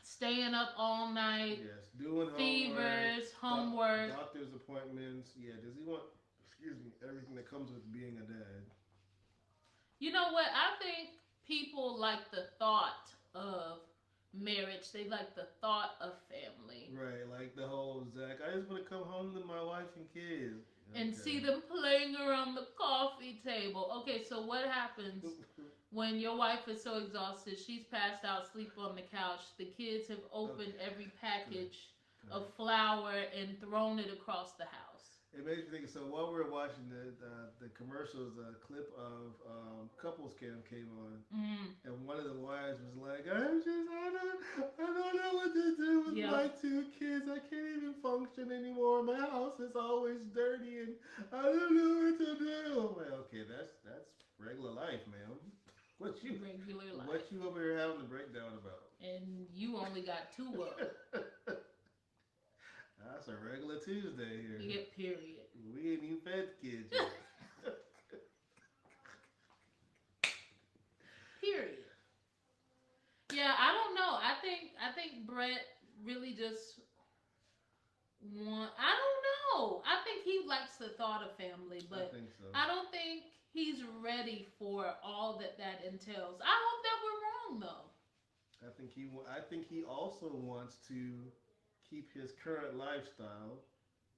staying up all night, yes, doing fevers, homework, doctor's appointments. Yeah, does he want, everything that comes with being a dad? You know what? I think people like the thought of marriage. They like the thought of family. Right, like the whole Zach, I just want to come home to my wife and kids. And see them playing around the coffee table. Okay, so what happens when your wife is so exhausted, she's passed out, sleep on the couch, the kids have opened every package of flour and thrown it across the house? It makes me think. So while we were watching the commercials, a clip of Couples Cam came on, and one of the wives was like, I don't know what to do with my 2 kids. I can't even function anymore. My house is always dirty, and I don't know what to do. I'm like, okay, that's regular life, man. Regular life. What you over here having a breakdown about? And you only got 2 of them. That's a regular Tuesday here. Yeah, period. We ain't even fed the kids yet. Period. Yeah, I don't know. I think Brett really just I don't know. I think he likes the thought of family, but I think so. I don't think he's ready for all that entails. I hope that we're wrong, though. I think he also wants to keep his current lifestyle.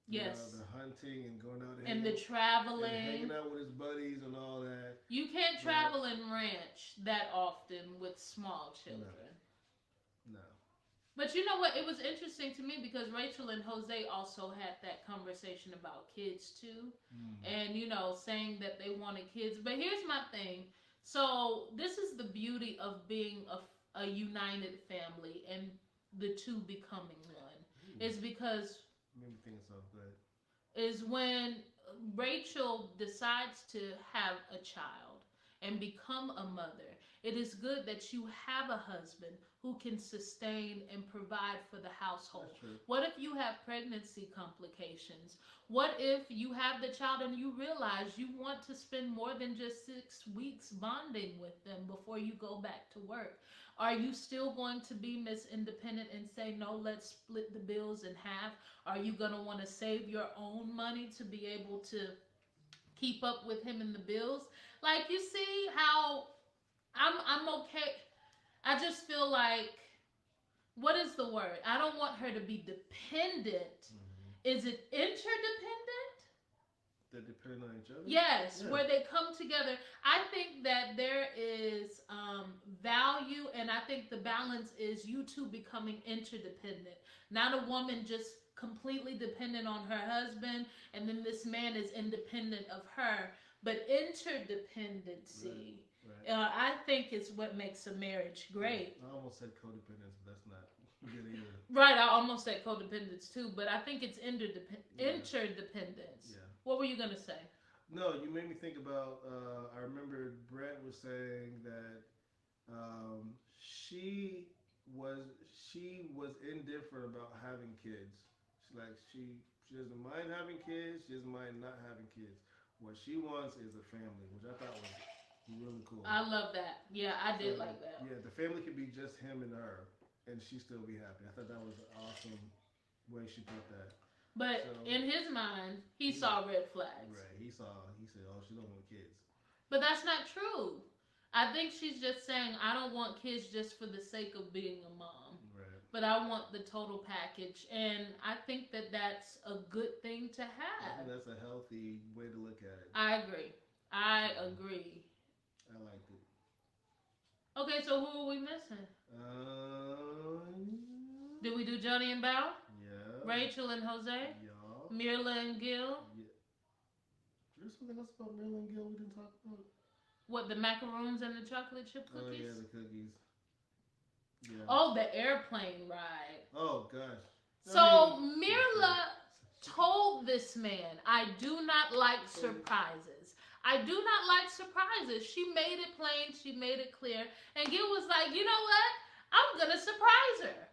Yes. The hunting and going out and the traveling. And hanging out with his buddies and all that. You can't travel and ranch that often with small children. No. But you know what? It was interesting to me because Rachel and Jose also had that conversation about kids too. And, saying that they wanted kids. But here's my thing. So this is the beauty of being a united family and the 2 becoming one. Is because made me think of something. Go ahead. Is when Rachel decides to have a child and become a mother. It is good that you have a husband who can sustain and provide for the household. What if you have pregnancy complications? What if you have the child and you realize you want to spend more than just 6 weeks bonding with them before you go back to work? Are you still going to be Miss Independent and say, no, let's split the bills in half? Are you going to want to save your own money to be able to keep up with him in the bills? Like, you see how I'm okay. I just feel like, what is the word? I don't want her to be dependent. Is it interdependent? They're dependent on each other. Yes, yeah. Where they come together. I think that there is value, and I think the balance is you two becoming interdependent. Not a woman just completely dependent on her husband, and then this man is independent of her, but interdependency. Right. I think is what makes a marriage great. I almost said codependence, but that's not good either. Right, I almost said codependence too, but I think it's interdependence. Yeah. What were you gonna say? No, you made me think about. I remember Brett was saying that she was indifferent about having kids. She doesn't mind having kids. She doesn't mind not having kids. What she wants is a family, which I thought was really cool. I love that. Yeah, I did like that. Yeah, the family could be just him and her, and she still be happy. I thought that was an awesome way she put that. But in his mind, he saw red flags. Right. He said, "Oh, she don't want kids." But that's not true. I think she's just saying, "I don't want kids just for the sake of being a mom." Right. But I want the total package, and I think that that's a good thing to have. I think that's a healthy way to look at it. I agree. I agree. I liked it. Okay, so who are we missing? Did we do Johnny and Bao? Yeah. Rachel and Jose? Yeah. Mirla and Gil? Yeah. There's something else about Mirla and Gil we didn't talk about. What, the macaroons and the chocolate chip cookies? Oh, yeah, the cookies. Yeah. Oh, the airplane ride. Oh, gosh. So, Mirla told this man, I do not like surprises. I do not like surprises. She made it plain. She made it clear. And Gil was like, you know what? I'm going to surprise her.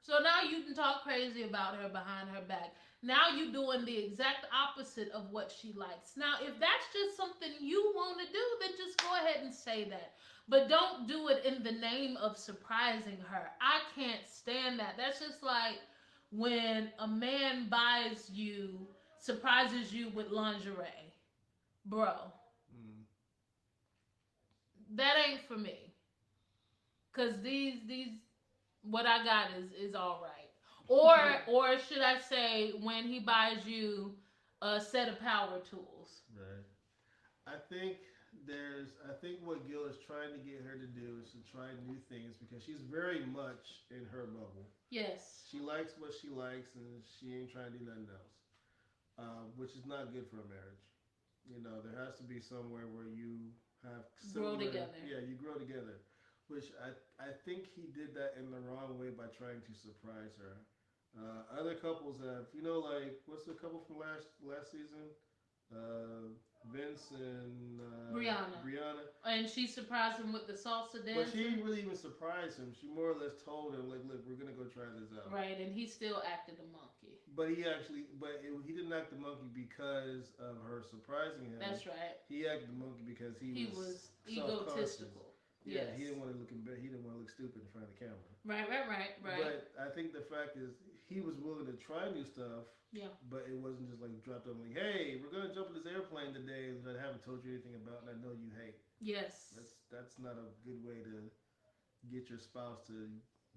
So now you can talk crazy about her behind her back. Now you're doing the exact opposite of what she likes. Now, if that's just something you want to do, then just go ahead and say that. But don't do it in the name of surprising her. I can't stand that. That's just like when a man surprises you with lingerie. Bro. That ain't for me. Because these what I got is all right. Or should I say when he buys you a set of power tools. Right. I think what Gil is trying to get her to do is to try new things because she's very much in her bubble. Yes. She likes what she likes and she ain't trying to do nothing else, which is not good for a marriage. You know, there has to be somewhere where you have grow together. Yeah, you grow together. Which I think he did that in the wrong way by trying to surprise her. Other couples have, like, what's the couple from last season? Vince and Brianna. And she surprised him with the salsa dance. But she didn't really even surprise him. She more or less told him, like, look, we're going to go try this out. Right, and he still acted a monkey. But he didn't act the monkey because of her surprising him. That's right. He acted the monkey because he was egotistical. Yeah, yes. He didn't want to look stupid in front of the camera. Right. But I think the fact is he was willing to try new stuff. Yeah. But it wasn't just like dropped on like, hey, we're gonna jump in this airplane today that I haven't told you anything about and I know you hate. Yes. That's not a good way to get your spouse to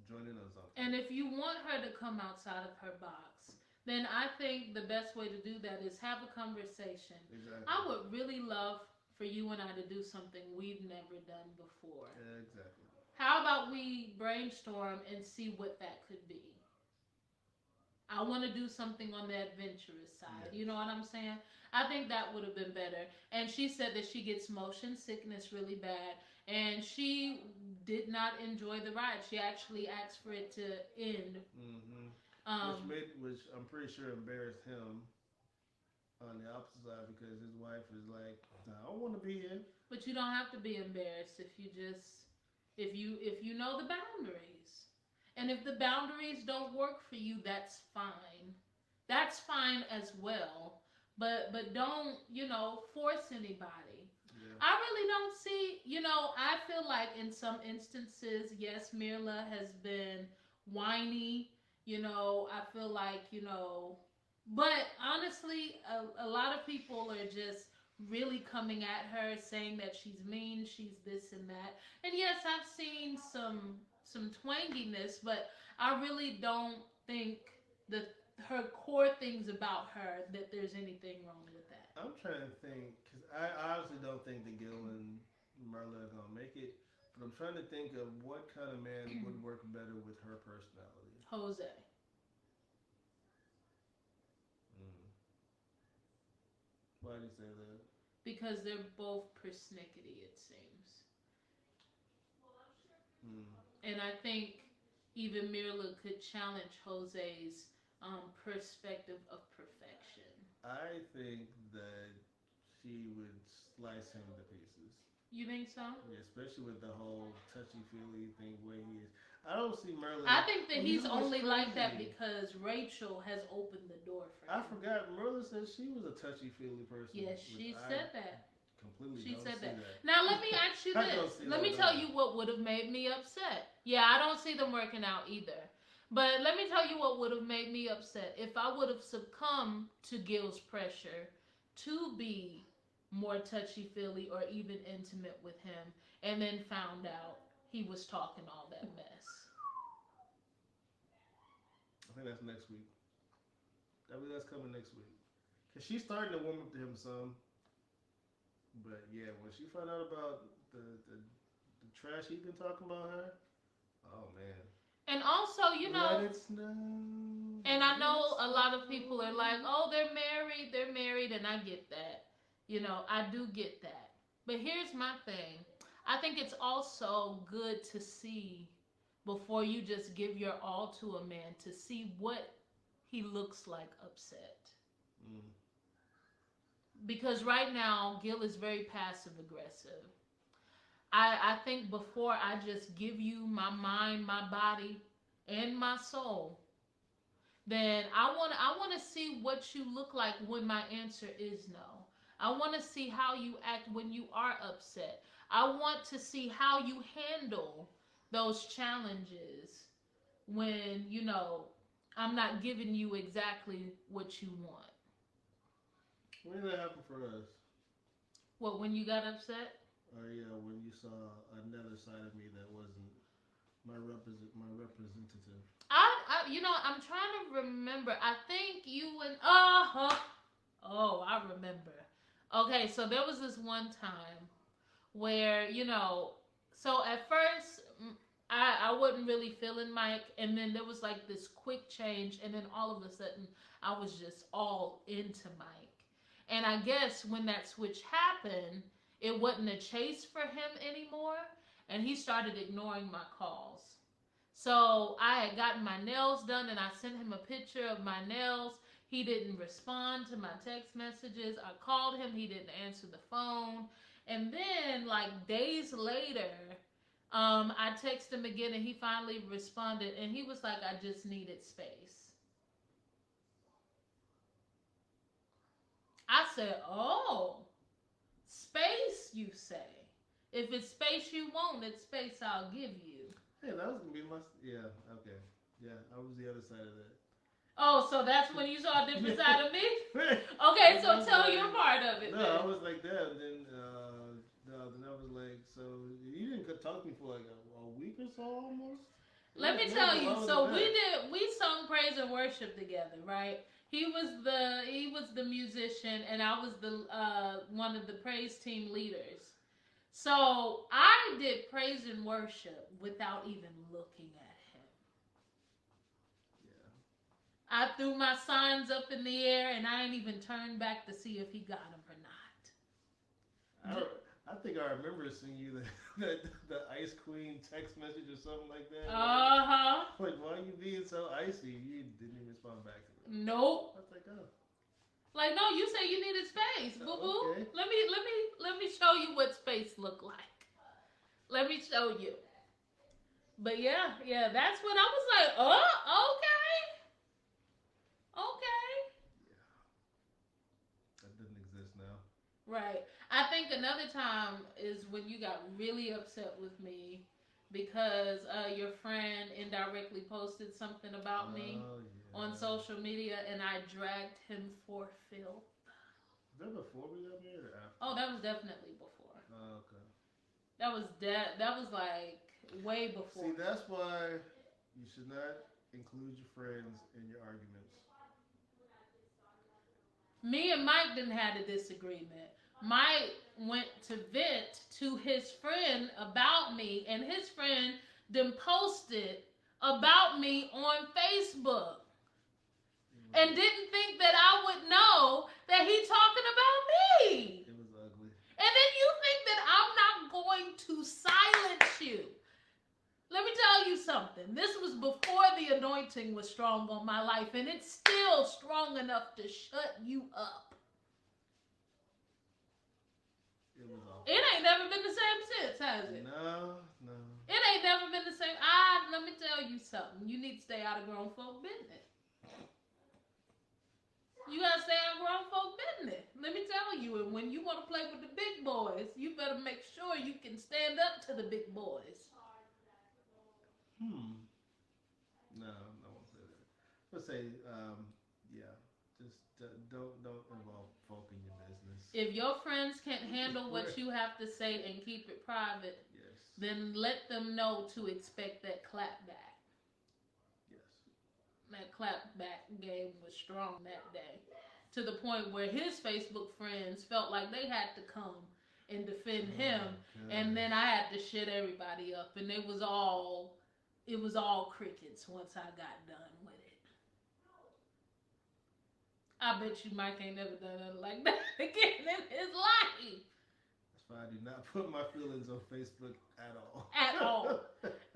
join in on something. And if you want her to come outside of her box, then I think the best way to do that is have a conversation. Exactly. I would really love for you and I to do something we've never done before. Yeah, exactly. How about we brainstorm and see what that could be? I want to do something on the adventurous side. Yes. You know what I'm saying? I think that would have been better. And she said that she gets motion sickness really bad. And she did not enjoy the ride. She actually asked for it to end. Mm-hmm. Which I'm pretty sure embarrassed him. On the opposite side because his wife is like, nah, I don't want to be here. But you don't have to be embarrassed if you know the boundaries. And if the boundaries don't work for you, that's fine. That's fine as well. But don't, force anybody. Yeah. I really don't see, I feel like in some instances, yes, Mirla has been whiny. I feel like, but honestly, a lot of people are just really coming at her, saying that she's mean, she's this and that. And yes, I've seen some twanginess, but I really don't think that her core things about her that there's anything wrong with that. I'm trying to think because I obviously don't think that Gil and Marla are gonna make it, but I'm trying to think of what kind of man would work better with her personality. Jose. Mm. Why do you say that? Because they're both persnickety, it seems. Mm. And I think even Mirla could challenge Jose's perspective of perfection. I think that she would slice him to pieces. You think so? Yeah, especially with the whole touchy feely thing where he is. I don't see Merlin. I think that he's You know only like that crazy? because Rachel has opened the door for him. I forgot Merlin said she was a touchy feely person. Yes, she said that. Completely. She don't said see that. that. Now let me ask you I don't this. see Let that me at tell all. you what would have made me upset. Yeah, I don't see them working out either. But let me tell you what would have made me upset if I would have succumbed to Gil's pressure to be more touchy feely or even intimate with him, and then found out he was talking all that mess. I think that's next week. That's coming next week. Cause she's starting to warm up to him some. But yeah, when she found out about the trash he's been talking about her, oh man. And also, you know, Let it snow. and I know a lot of people are like, oh, they're married, and I get that. You know, I do get that. But here's my thing. I think it's also good to see before you just give your all to a man to see what he looks like upset. Mm. Because right now, Gil is very passive aggressive. I think before I just give you my mind, my body, and my soul, then I want to see what you look like when my answer is no. I want to see how you act when you are upset. I want to see how you handle those challenges when, I'm not giving you exactly what you want. When did that happen for us? What, when you got upset? Oh yeah, when you saw another side of me that wasn't my representative. I'm trying to remember. I think you and oh, I remember. Okay, so there was this one time where so at first I wasn't really feeling Mike, and then there was like this quick change, and then all of a sudden I was just all into Mike. And I guess when that switch happened, it wasn't a chase for him anymore, and he started ignoring my calls. So I had gotten my nails done, and I sent him a picture of my nails. He didn't respond to my text messages. I called him, he didn't answer the phone. And then, like days later, I texted him again, and he finally responded, and he was like, I just needed space. I said, oh, space, you say? If it's space you want, it's space I'll give you. Hey, that was gonna be my okay. Yeah, I was the other side of that. Oh, so that's when you saw a different side of me? Okay, Okay, so tell your part of it. No, then. I was like that, and then no, then I was like, so you didn't talk to me for like a week or so almost. Let me tell you. So we sung praise and worship together, right? He was the musician, and I was the one of the praise team leaders. So I did praise and worship without even looking at him. Yeah. I threw my signs up in the air, and I ain't even turned back to see if he got them or not. I think I remember seeing you the Ice Queen text message or something like that. Like, why are you being so icy? You didn't even respond back to me. Nope. I was like, oh. Like, no, you say you needed space, boo boo. Okay. Let me show you what space look like. Let me show you. But yeah, that's when I was like, oh, okay. Yeah. That doesn't exist now. Right. I think another time is when you got really upset with me because your friend indirectly posted something about me on social media, and I dragged him for filth. Was that before we got married or after? Oh, that was definitely before. Oh, okay. That was like way before. See, that's why you should not include your friends in your arguments. Me and Mike didn't have a disagreement. Mike went to vent to his friend about me, and his friend then posted about me on Facebook and didn't think that I would know that he talking about me. It was ugly. And then you think that I'm not going to silence you. Let me tell you something. This was before the anointing was strong on my life, and it's still strong enough to shut you up. It was awful. It ain't never been the same since, has it? No. It ain't never been the same. Let me tell you something. You need to stay out of grown folk business. You gotta stay out of grown folk business. Let me tell you, and when you want to play with the big boys, you better make sure you can stand up to the big boys. No, I won't say that. Let's say, yeah, just don't involve folk in your business. If your friends can't handle what you have to say and keep it private, yes, then let them know to expect that clap back. Yes. That clap back game was strong that day, to the point where his Facebook friends felt like they had to come and defend him, and then I had to shit everybody up, and it was all crickets once I got done with it. I bet you Mike ain't never done nothing like that again in his life. That's why I do not put my feelings on Facebook at all. At all.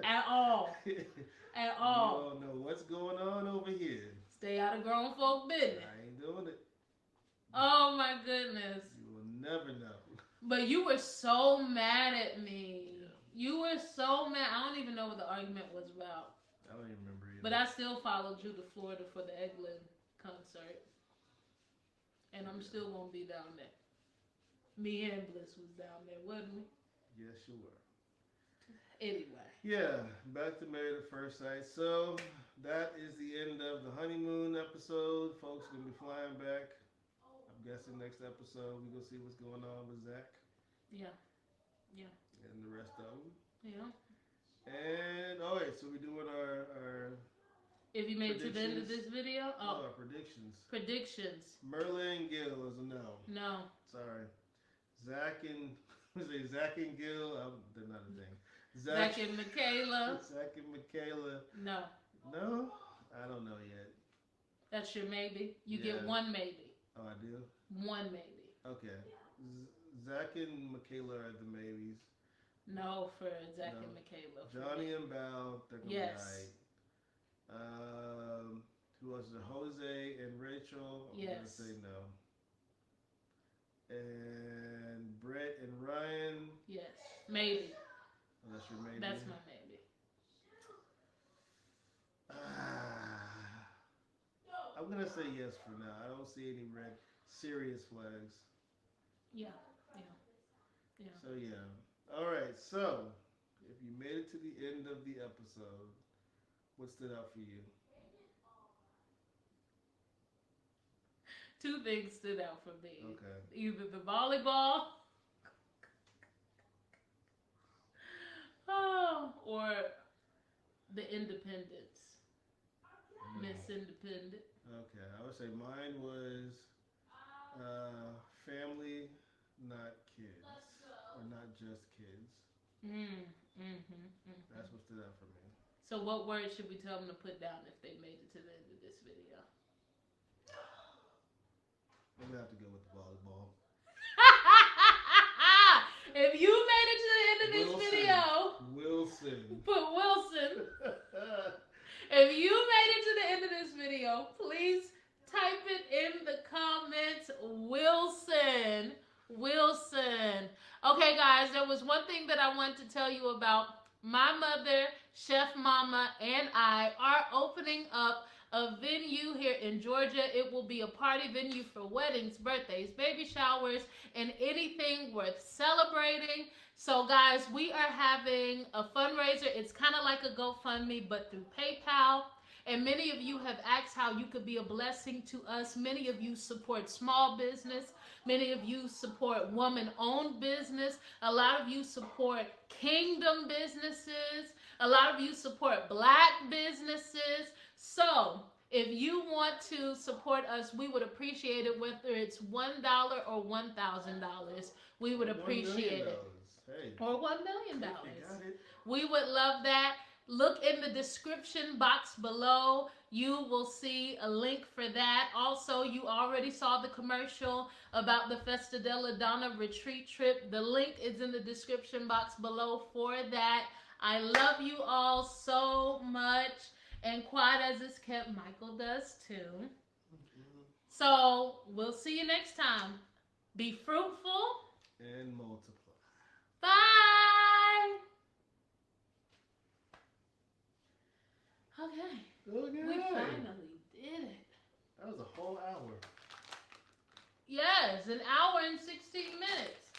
At all. At all. You don't know what's going on over here. Stay out of grown folk business. I ain't doing it. Oh my goodness. You will never know. But you were so mad at me. Yeah. You were so mad. I don't even know what the argument was about. I don't even remember either. But I still followed you to Florida for the Eglin concert. And I'm still going to be down there. Me and Bliss was down there, wasn't we? Yes, you were. Anyway. Yeah, back to Married at First Sight. So, that is the end of the honeymoon episode. Folks are going to be flying back. I'm guessing next episode we're going to see what's going on with Zach. Yeah. Yeah. And the rest of them. Yeah. And, all right, so we're doing our if you made it to the end of this video? Oh, our predictions. Predictions. Merle and Gil is a no. No. Sorry. Zach and Gil, they're not a thing. Zach and Michaela. Zach and Michaela. No. No? I don't know yet. That's your maybe? You get one maybe. Oh, I do? One maybe. Okay. Zach and Michaela are the maybes. No, for Zach and Michaela. Johnny and Val, they're going to be right. Who else is there? Jose and Rachel. I'm going to say no. And Brett and Ryan. Yes. Maybe. Oh, that's your maybe? That's my maybe. I'm going to say yes for now. I don't see any red serious flags. Yeah. So, yeah. All right. So, if you made it to the end of the episode, what stood out for you? Two things stood out for me. Okay. Either the volleyball or the independence. Miss Independent. Okay. I would say mine was family, not kids. Or not just kids. That's what stood out for me. So what words should we tell them to put down if they made it to the end of this video? I'm going to have to go with the volleyball. If you made it to the end of this video, Wilson. Put Wilson. If you made it to the end of this video, please type it in the comments, Wilson. Okay, guys, there was one thing that I wanted to tell you about. My mother, Chef Mama, and I are opening up a venue here in Georgia. It will be a party venue for weddings, birthdays, baby showers, and anything worth celebrating. So, guys, we are having a fundraiser. It's kind of like a GoFundMe, but through PayPal. And many of you have asked how you could be a blessing to us. Many of you support small business. Many of you support woman-owned business. A lot of you support kingdom businesses. A lot of you support black businesses. So, If you want to support us, we would appreciate it, whether it's $1 or $1,000. We would appreciate it. Hey. Or $1,000,000. You got it. We would love that. Look in the description box below. You will see a link for that. Also, you already saw the commercial about the FESTA DELLA DONNA retreat trip. The link is in the description box below for that. I love you all so much. And quiet as it's kept, Michael does too. So, we'll see you next time. Be fruitful. And multiply. Bye. Okay. We finally did it. That was a whole hour. Yes, 1 hour and 16 minutes.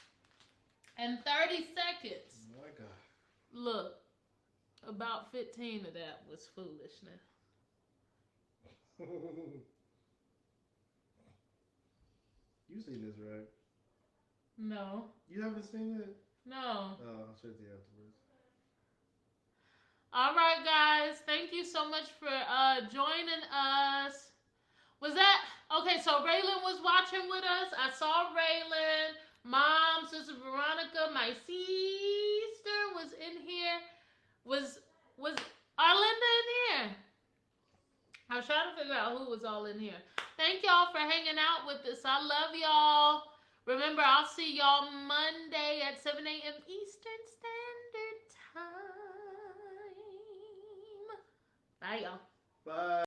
And 30 seconds. Oh my God. Look, about 15 of that was foolishness. You seen this, right? No. You haven't seen it? No. Oh, I'll show it to you afterwards. All right, guys. Thank you so much for joining us. Was that okay? So Raylan was watching with us. I saw Raylan, Mom, Sister Veronica, my sister was in here. Was Arlinda in here? I was trying to figure out who was all in here. Thank y'all for hanging out with us. I love y'all. Remember, I'll see y'all Monday at 7 a.m. Eastern Standard Time. Bye, y'all. Bye.